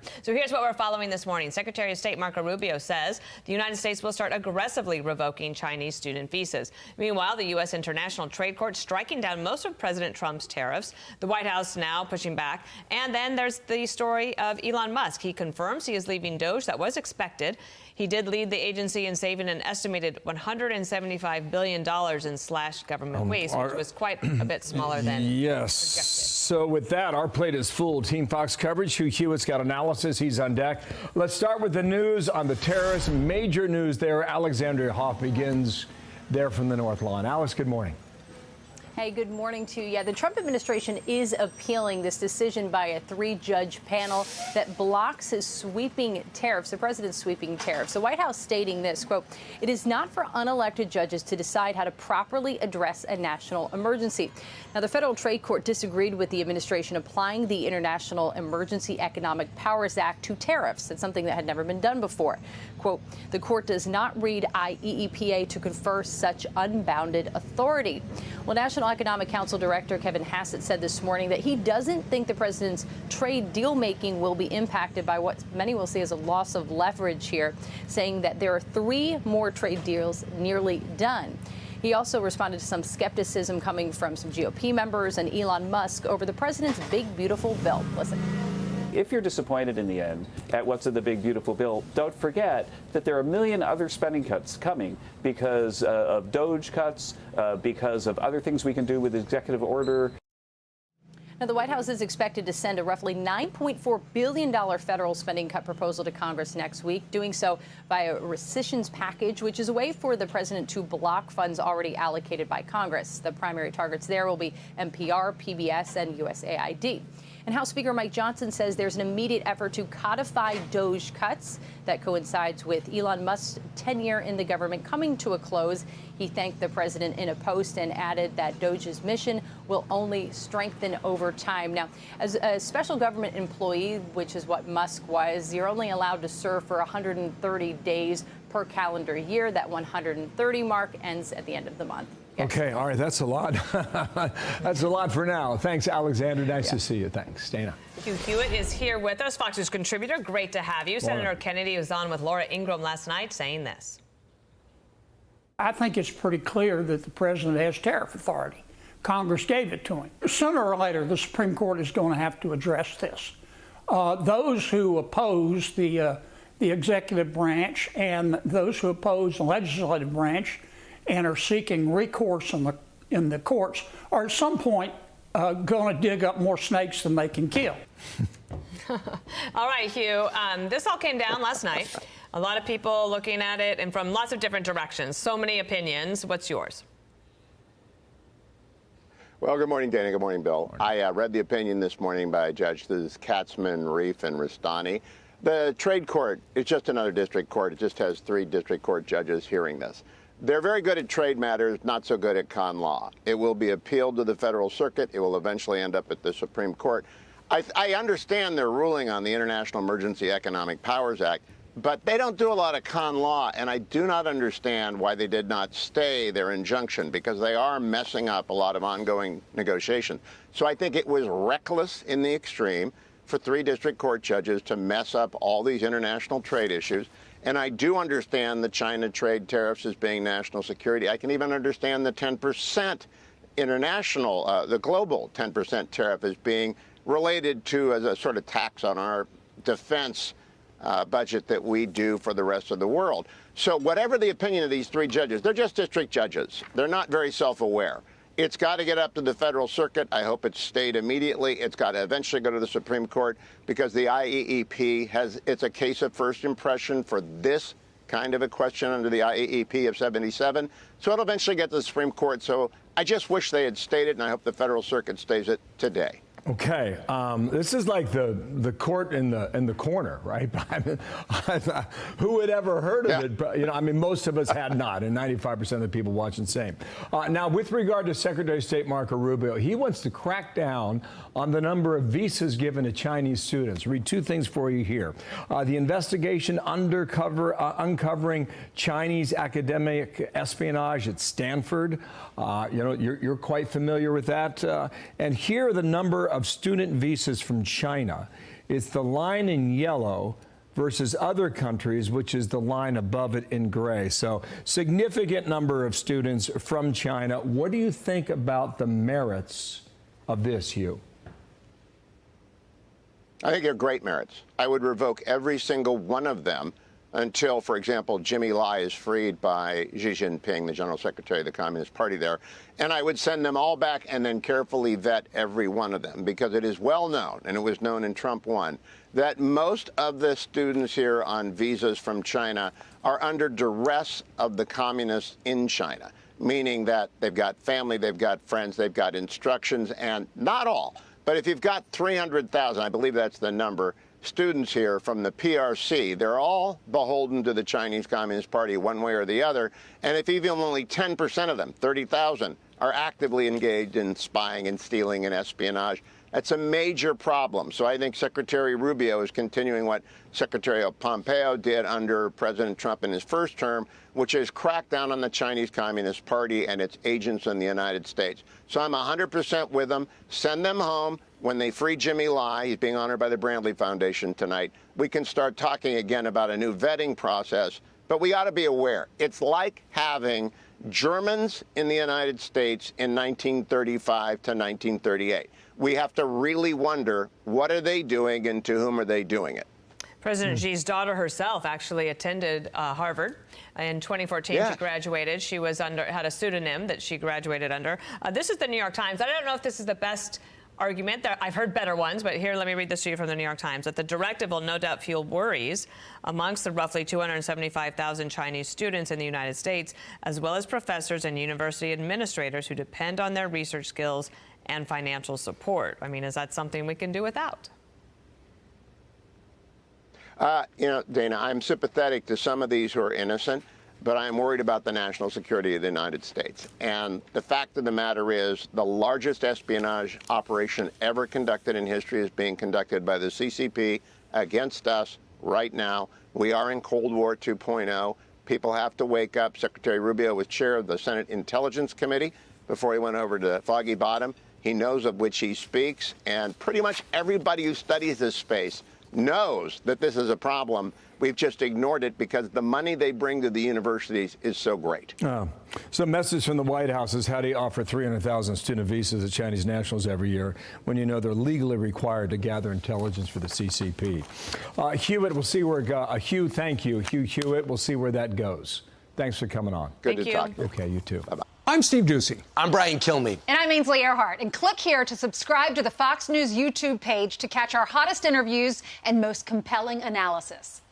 So here's what we're following this morning. Secretary of State Marco Rubio says the United States will start aggressively revoking Chinese student visas. Meanwhile, the U.S. International Trade Court striking down most of President Trump's tariffs. The White House now pushing back. And then there's the story of Elon Musk. He confirms he is leaving Doge. That was expected. He did lead the agency in saving an estimated $175 billion in slashed government waste, which was quite a bit smaller than yes. projected. So with that, our plate is full. Team Fox coverage. Hugh Hewitt's got analysis. He's on deck. Let's start with the news on the terrorists. Major news there. Alexandria Hoff begins there from the North Lawn. Alex, good morning. Hey, good morning to you. Yeah, the Trump administration is appealing this decision by a three-judge panel that blocks his sweeping tariffs, the president's sweeping tariffs. The White House stating this, quote, "It is not for unelected judges to decide how to properly address a national emergency." Now, the Federal Trade Court disagreed with the administration applying the International Emergency Economic Powers Act to tariffs. It's something that had never been done before. Quote, "The court does not read IEEPA to confer such unbounded authority." Well, National Economic Council Director Kevin Hassett said this morning that he doesn't think the president's trade deal-making will be impacted by what many will see as a loss of leverage here, saying that there are 3 more trade deals nearly done. He also responded to some skepticism coming from some GOP members and Elon Musk over the president's big, beautiful bill. Listen. If you're disappointed in the end at what's in the big, beautiful bill, don't forget that there are a million other spending cuts coming because of Doge cuts, because of other things we can do with executive order. Now, the White House is expected to send a roughly $9.4 billion federal spending cut proposal to Congress next week, doing so via a rescissions package, which is a way for the president to block funds already allocated by Congress. The primary targets there will be NPR, PBS, and USAID. And House Speaker Mike Johnson says there's an immediate effort to codify Doge cuts that coincides with Elon Musk's tenure in the government coming to a close. He thanked the president in a post and added that Doge's mission will only strengthen over time. Now, as a special government employee, which is what Musk was, you're only allowed to serve for 130 days per calendar year. That 130 mark ends at the end of the month. Yes. Okay, all right, that's a lot. That's a lot for now. Thanks, Alexander. Nice to see you. Thanks, Dana. Hugh Hewitt is here with us, Fox News contributor. Great to have you. Senator Kennedy was on with Laura Ingraham last night saying this. I think it's pretty clear that the president has tariff authority. Congress gave it to him. Sooner or later, the Supreme Court is going to have to address this. Those who oppose the executive branch and those who oppose the legislative branch and are seeking recourse in the courts are at some point going to dig up more snakes than they can kill. All right, Hugh, this all came down last night. A lot of people looking at it and from lots of different directions. So many opinions. What's yours? Well, good morning, Dana. Good morning, Bill. I read the opinion this morning by Judges Katzman, Reif, and Rustani. The trade court is just another district court. It just has 3 district court judges hearing this. They're very good at trade matters, not so good at con law. It will be appealed to the Federal Circuit. It will eventually end up at the Supreme Court. I understand their ruling on the International Emergency Economic Powers Act, but they don't do a lot of con law, and I do not understand why they did not stay their injunction, because they are messing up a lot of ongoing negotiations. So I think it was reckless in the extreme for 3 district court judges to mess up all these international trade issues. And I do understand the China trade tariffs as being national security. I can even understand the 10% international, the global 10% tariff as being related to as a sort of tax on our defense budget that we do for the rest of the world. So whatever the opinion of these 3 judges, they're just district judges. They're not very self-aware. It's got to get up to the Federal Circuit. I hope it's stayed immediately. It's got to eventually go to the Supreme Court because the IEEP it's a case of first impression for this kind of a question under the IEEP of 77. So it'll eventually get to the Supreme Court. So I just wish they had stayed it, and I hope the Federal Circuit stays it today. Okay, this is like the court in the corner, right? Who had ever heard of it? But, you know, I mean, most of us had not, and 95% of the people watching same. Now, with regard to Secretary of State Marco Rubio, he wants to crack down on the number of visas given to Chinese students. Read 2 things for you here. The investigation uncovering Chinese academic espionage at Stanford. You know, you're quite familiar with that. And here are the number of student visas from China It's the line in yellow versus other countries, which is the line above it in gray. So significant number of students from China. What do you think about the merits of this, Hugh? I think they're great merits. I would revoke every single one of them until, for example, Jimmy Lai is freed by Xi Jinping, the General Secretary of the Communist Party there. And I would send them all back and then carefully vet every one of them, because it is well known, and it was known in Trump 1, that most of the students here on visas from China are under duress of the communists in China, meaning that they've got family, they've got friends, they've got instructions, and not all. But if you've got 300,000, I believe that's the number, students here from the PRC, they're all beholden to the Chinese Communist Party one way or the other. And if even only 10% of them, 30,000, are actively engaged in spying and stealing and espionage, that's a major problem. So I think Secretary Rubio is continuing what Secretary Pompeo did under President Trump in his first term, which is crack down on the Chinese Communist Party and its agents in the United States. So I'm 100% with them. Send them home. When they free Jimmy Lai, he's being honored by the Brandley Foundation tonight, we can start talking again about a new vetting process. But we ought to be aware, it's like having Germans in the United States in 1935 to 1938. We have to really wonder, what are they doing and to whom are they doing it? President Xi's daughter herself actually attended Harvard. In 2014, she graduated. She was had a pseudonym that she graduated under. This is the New York Times. I don't know if this is the best argument. I've heard better ones, but here, let me read this to you from the New York Times. That the directive will no doubt fuel worries amongst the roughly 275,000 Chinese students in the United States, as well as professors and university administrators who depend on their research skills and financial support. I mean, is that something we can do without? You know, Dana, I'm sympathetic to some of these who are innocent, but I'm worried about the national security of the United States. And the fact of the matter is, the largest espionage operation ever conducted in history is being conducted by the CCP against us right now. We are in Cold War 2.0. People have to wake up. Secretary Rubio was chair of the Senate Intelligence Committee before he went over to Foggy Bottom. He knows of which he speaks, and pretty much everybody who studies this space knows that this is a problem. We've just ignored it because the money they bring to the universities is so great. So message from the White House is, how do you offer 300,000 student visas to Chinese nationals every year when you know they're legally required to gather intelligence for the CCP? Hewitt, we'll see where it goes. Hugh, thank you. Hugh Hewitt, we'll see where that goes. Thanks for coming on. Good to talk to you. Okay, you too. Bye-bye. I'm Steve Ducey. I'm Brian Kilmeade. And I'm Ainsley Earhart. And click here to subscribe to the Fox News YouTube page to catch our hottest interviews and most compelling analysis.